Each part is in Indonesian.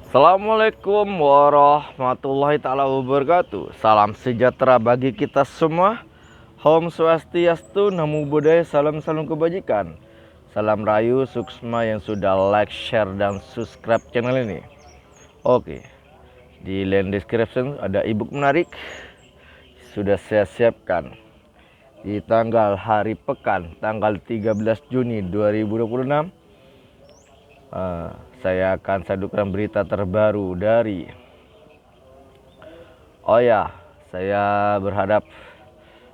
Assalamualaikum warahmatullahi taala wabarakatuh. Salam sejahtera bagi kita semua. Om Swastiastu, Namo Buddhaya, salam kebajikan. Salam rayu suksma yang sudah like, share, dan subscribe channel ini. Oke, di link description ada ebook menarik. Sudah saya siapkan. Di tanggal hari pekan, tanggal 13 Juni 2026. Saya akan sadukan berita terbaru dari saya berhadap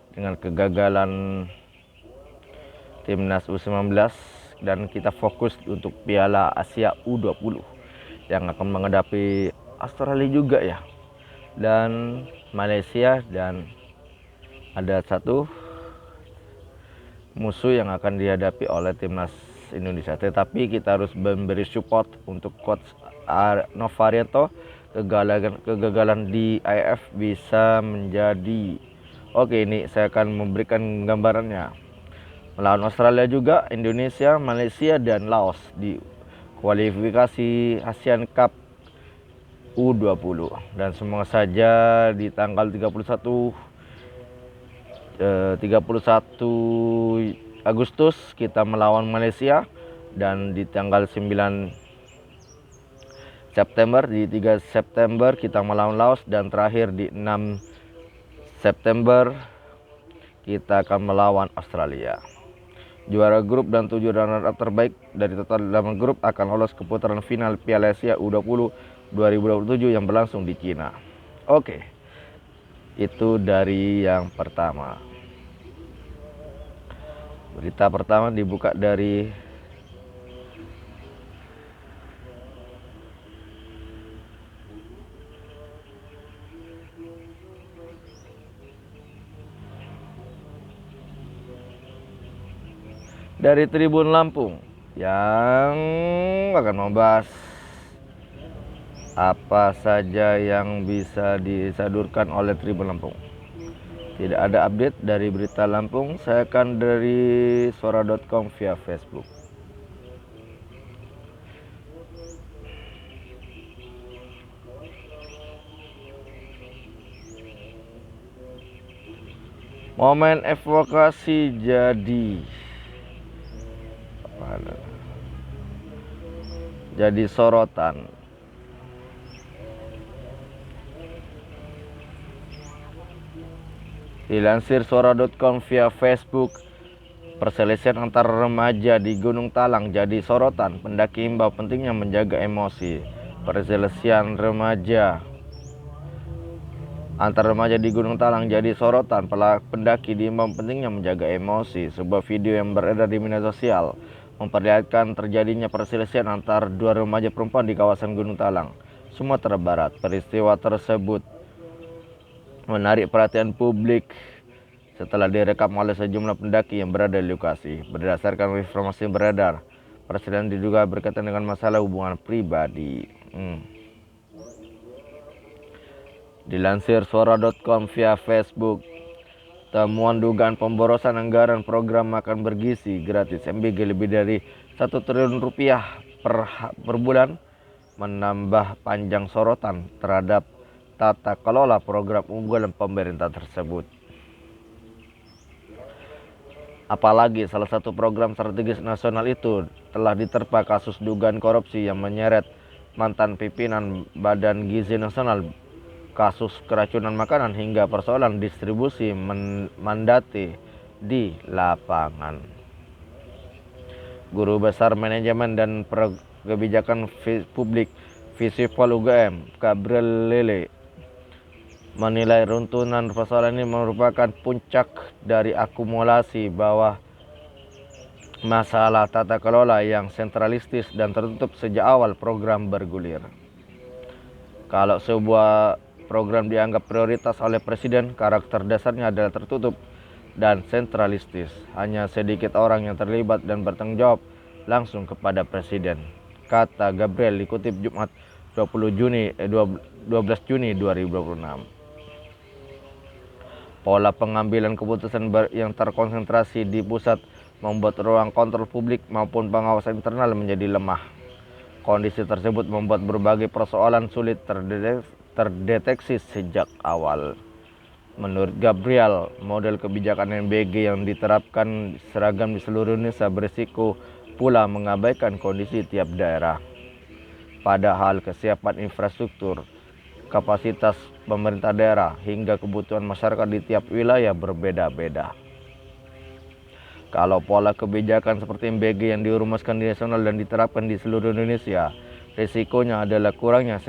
dengan kegagalan timnas U19 dan kita fokus untuk Piala Asia U20 yang akan menghadapi Australia juga ya, dan Malaysia, dan ada satu musuh yang akan dihadapi oleh timnas Indonesia. Tetapi kita harus memberi support untuk coach Novarianto. Kegagalan di AFF bisa menjadi ini saya akan memberikan gambarannya. Melawan Australia juga, Indonesia, Malaysia, dan Laos di kualifikasi ASEAN Cup U20. Dan semoga saja di tanggal 31 Agustus kita melawan Malaysia, dan di tanggal 9 September, di 3 September kita melawan Laos, dan terakhir di 6 September kita akan melawan Australia. Juara grup dan 7 runner-up terbaik dari total 8 grup akan lolos ke putaran final Piala Asia U20 2027 yang berlangsung di Cina. Oke, itu dari yang pertama. Berita pertama dibuka dari Tribun Lampung yang akan membahas apa saja yang bisa disadurkan oleh Tribun Lampung. Tidak ada update dari berita Lampung, saya akan dari suara.com via Facebook. Momen evakuasi jadi sorotan. Dilansir suara.com via Facebook, perselisihan antar remaja di Gunung Talang jadi sorotan. Pendaki imbau pentingnya menjaga emosi. Perselisihan antar remaja di Gunung Talang jadi sorotan. Pendaki diimbau pentingnya menjaga emosi. Sebuah video yang beredar di media sosial memperlihatkan terjadinya perselisihan antar dua remaja perempuan di kawasan Gunung Talang, Sumatera Barat. Peristiwa tersebut menarik perhatian publik setelah direkam oleh sejumlah pendaki yang berada di lokasi. Berdasarkan informasi yang beredar, perselisihan diduga berkaitan dengan masalah hubungan pribadi. Dilansir suara.com via Facebook, temuan dugaan pemborosan anggaran program makan bergizi gratis MBG lebih dari 1 triliun rupiah per bulan menambah panjang sorotan terhadap tata kelola program unggulan pemerintah tersebut. Apalagi salah satu program strategis nasional itu telah diterpa kasus dugaan korupsi yang menyeret mantan pimpinan Badan Gizi Nasional, kasus keracunan makanan, hingga persoalan distribusi mandate di lapangan. Guru Besar Manajemen dan Kebijakan Publik Visipol UGM, Gabriel Lele, menilai runtutan persoalan ini merupakan puncak dari akumulasi bahwa masalah tata kelola yang sentralistis dan tertutup sejak awal program bergulir. Kalau sebuah program dianggap prioritas oleh presiden, karakter dasarnya adalah tertutup dan sentralistis. Hanya sedikit orang yang terlibat dan bertanggung jawab langsung kepada presiden, kata Gabriel dikutip Jumat 12 Juni 2026. Pola pengambilan keputusan yang terkonsentrasi di pusat membuat ruang kontrol publik maupun pengawasan internal menjadi lemah. Kondisi tersebut membuat berbagai persoalan sulit terdeteksi sejak awal. Menurut Gabriel, model kebijakan MBG yang diterapkan seragam di seluruh Indonesia berisiko pula mengabaikan kondisi tiap daerah. Padahal kesiapan infrastruktur, kapasitas pemerintah daerah, hingga kebutuhan masyarakat di tiap wilayah berbeda-beda. Kalau pola kebijakan seperti MBG yang dirumuskan di nasional dan diterapkan di seluruh Indonesia, risikonya adalah kurangnya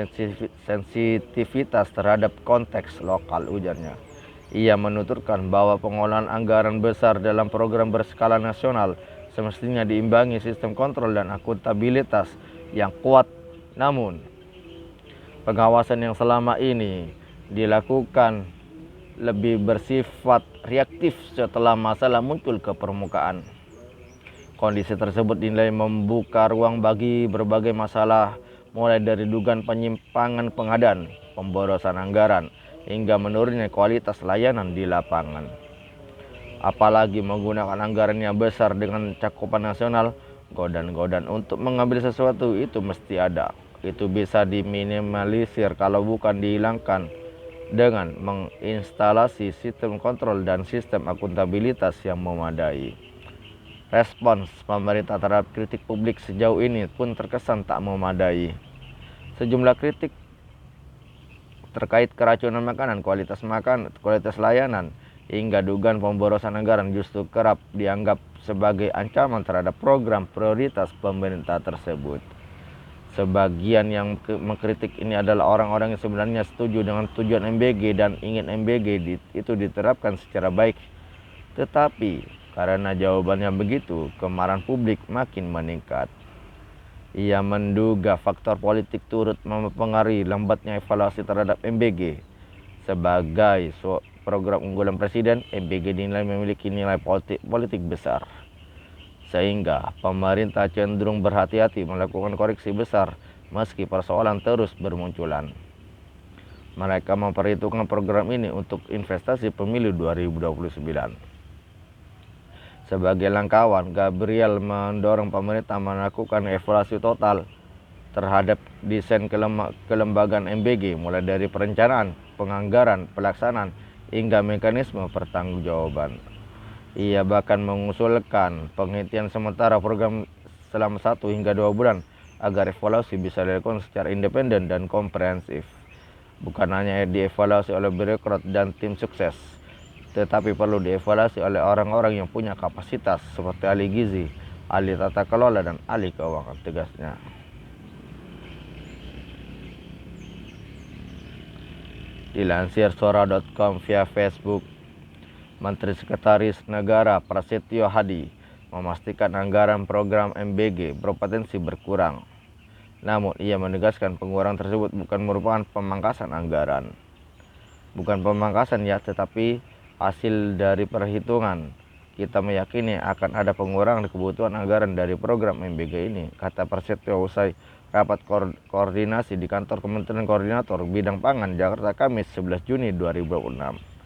sensitivitas terhadap konteks lokal, ujarnya. Ia menuturkan bahwa pengolahan anggaran besar dalam program berskala nasional semestinya diimbangi sistem kontrol dan akuntabilitas yang kuat. Namun, pengawasan yang selama ini dilakukan lebih bersifat reaktif setelah masalah muncul ke permukaan. Kondisi tersebut dinilai membuka ruang bagi berbagai masalah, mulai dari dugaan penyimpangan pengadaan, pemborosan anggaran, hingga menurunnya kualitas layanan di lapangan. Apalagi menggunakan anggaran yang besar dengan cakupan nasional, godaan-godaan untuk mengambil sesuatu itu mesti ada. Itu bisa diminimalisir kalau bukan dihilangkan dengan menginstalasi sistem kontrol dan sistem akuntabilitas yang memadai. Respons pemerintah terhadap kritik publik sejauh ini pun terkesan tak memadai. Sejumlah kritik terkait keracunan makanan, kualitas layanan, hingga dugaan pemborosan anggaran justru kerap dianggap sebagai ancaman terhadap program prioritas pemerintah tersebut. Sebagian yang mengkritik ini adalah orang-orang yang sebenarnya setuju dengan tujuan MBG dan ingin MBG itu diterapkan secara baik. Tetapi karena jawabannya begitu, kemarahan publik makin meningkat. Ia menduga faktor politik turut mempengaruhi lambatnya evaluasi terhadap MBG. Sebagai program unggulan presiden, MBG dinilai memiliki nilai politik besar, sehingga pemerintah cenderung berhati-hati melakukan koreksi besar meski persoalan terus bermunculan. Mereka memperhitungkan program ini untuk investasi pemilu 2029. Sebagai langkawan, Gabriel mendorong pemerintah melakukan evaluasi total terhadap desain kelembagaan MBG, mulai dari perencanaan, penganggaran, pelaksanaan, hingga mekanisme pertanggungjawaban. Ia bahkan mengusulkan penghentian sementara program selama 1 hingga 2 bulan agar evaluasi bisa dilakukan secara independen dan komprehensif. Bukan hanya dievaluasi oleh birokrat dan tim sukses, tetapi perlu dievaluasi oleh orang-orang yang punya kapasitas seperti ahli gizi, ahli tata kelola, dan ahli keuangan, tegasnya. Dilansir Sora.com via Facebook, Menteri Sekretaris Negara Prasetyo Hadi memastikan anggaran program MBG berpotensi berkurang. Namun ia menegaskan pengurangan tersebut bukan merupakan pemangkasan anggaran. Bukan pemangkasan ya, tetapi hasil dari perhitungan. Kita meyakini akan ada pengurangan kebutuhan anggaran dari program MBG ini, kata Prasetyo usai rapat koordinasi di kantor Kementerian Koordinator Bidang Pangan Jakarta Kamis 11 Juni 2026.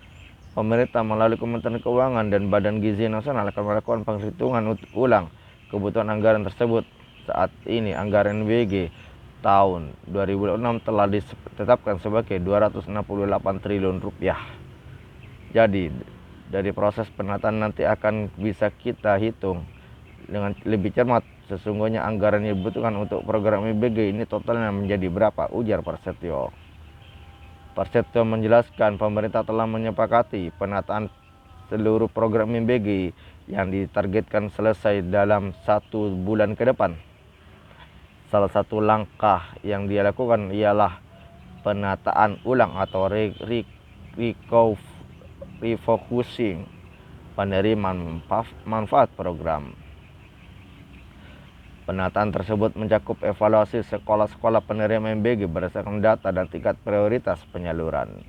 Pemerintah melalui Kementerian Keuangan dan Badan Gizi Nasional akan melakukan penghitungan ulang kebutuhan anggaran tersebut. Saat ini anggaran MBG tahun 2006 telah ditetapkan sebagai 268 triliun rupiah. Jadi dari proses penataan nanti akan bisa kita hitung dengan lebih cermat sesungguhnya anggaran yang dibutuhkan untuk program MBG ini totalnya menjadi berapa, ujar Prasetyo. Prasetyo menjelaskan pemerintah telah menyepakati penataan seluruh program MBG yang ditargetkan selesai dalam 1 bulan ke depan. Salah satu langkah yang dia lakukan ialah penataan ulang atau refocusing penerimaan manfaat program. Penataan tersebut mencakup evaluasi sekolah-sekolah penerima MBG berdasarkan data dan tingkat prioritas penyaluran.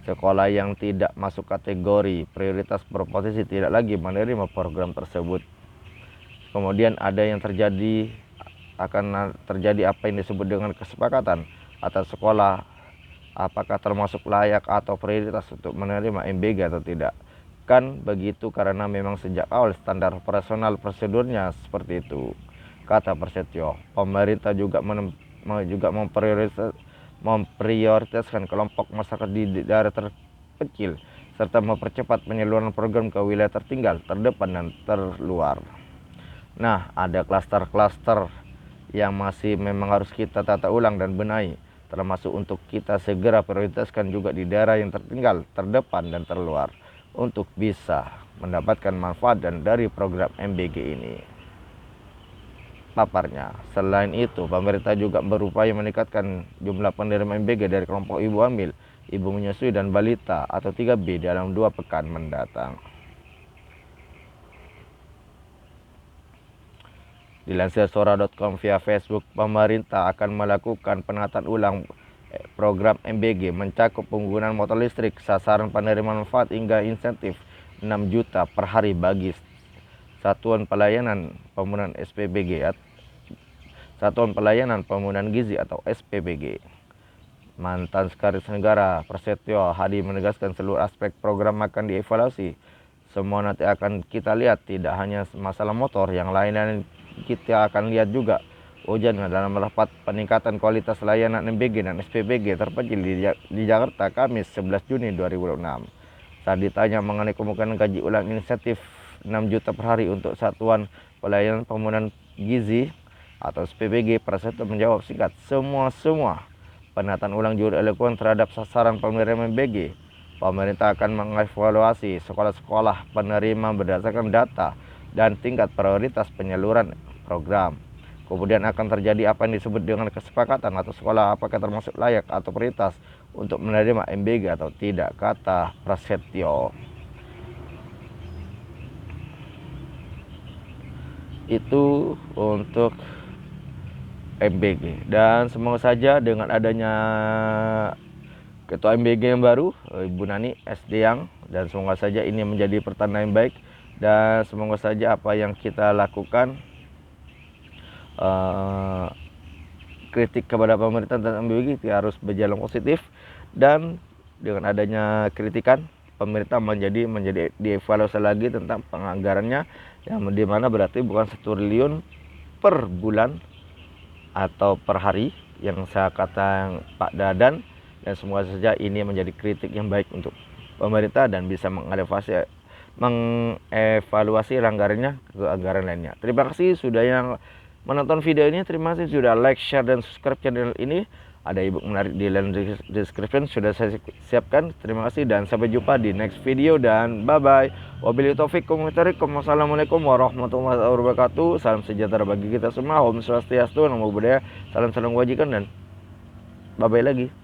Sekolah yang tidak masuk kategori prioritas berpotensi tidak lagi menerima program tersebut. Kemudian akan terjadi apa yang disebut dengan kesepakatan atas sekolah apakah termasuk layak atau prioritas untuk menerima MBG atau tidak. Kan begitu karena memang sejak awal standar operasional prosedurnya seperti itu. kata Prasetyo. Pemerintah juga memprioritaskan kelompok masyarakat di daerah terpencil serta mempercepat penyaluran program ke wilayah tertinggal, terdepan, dan terluar. Nah, ada klaster-klaster yang masih memang harus kita tata ulang dan benahi, termasuk untuk kita segera prioritaskan juga di daerah yang tertinggal, terdepan, dan terluar untuk bisa mendapatkan manfaat dan dari program MBG ini. Paparnya, selain itu pemerintah juga berupaya meningkatkan jumlah penerima MBG dari kelompok ibu hamil, ibu menyusui, dan balita atau 3B dalam 2 pekan mendatang. Dilansir Sora.com via Facebook, pemerintah akan melakukan penataan ulang program MBG mencakup penggunaan motor listrik, sasaran penerima manfaat hingga insentif 6 juta per hari bagi Satuan Pelayanan Pembunuhan SPBG, Satuan Pelayanan Pembunuhan Gizi atau SPBG. Mantan Sekretaris Negara Prasetyo Hadi menegaskan seluruh aspek program akan dievaluasi. Semua nanti akan kita lihat, tidak hanya masalah motor, yang lain-lain kita akan lihat juga. Ujian dalam rapat peningkatan kualitas layanan MBG dan SPBG terpencil di Jakarta Kamis 11 Juni 2006. Saat ditanya mengenai kemungkinan kaji ulang insentif 6 juta per hari untuk Satuan Pelayanan Pembunuhan Gizi atau SPBG, Prasetyo menjawab singkat, semua penataan ulang juga dilakukan terhadap sasaran penerima MBG. Pemerintah akan mengevaluasi sekolah-sekolah penerima berdasarkan data dan tingkat prioritas penyaluran program. Kemudian akan terjadi apa yang disebut dengan kesepakatan atau sekolah apakah termasuk layak atau prioritas untuk menerima MBG atau tidak, kata Prasetyo. Itu untuk MBG, dan semoga saja dengan adanya Ketua MBG yang baru, Ibu Nani Sdiang, dan semoga saja ini menjadi pertanda yang baik, dan semoga saja apa yang kita lakukan kritik kepada pemerintah tentang MBG harus berjalan positif, dan dengan adanya kritikan pemerintah menjadi dievaluasi lagi tentang penganggarannya, yang dimana berarti bukan 1 triliun per bulan atau per hari yang saya kata Pak Dadan, dan semoga saja ini menjadi kritik yang baik untuk pemerintah dan bisa mengevaluasi anggarannya ke anggaran lainnya. Terima kasih sudah yang menonton video ini, terima kasih sudah like, share, dan subscribe channel ini. Ada ebook menarik di link description sudah saya siapkan. Terima kasih dan sampai jumpa di next video, dan bye bye. Wabillahi taufiq wal hidayah. Wassalamualaikum warahmatullahi wabarakatuh. Salam sejahtera bagi kita semua. Om Swastiastu, Namo Buddhaya. Salam kebajikan dan bye bye lagi.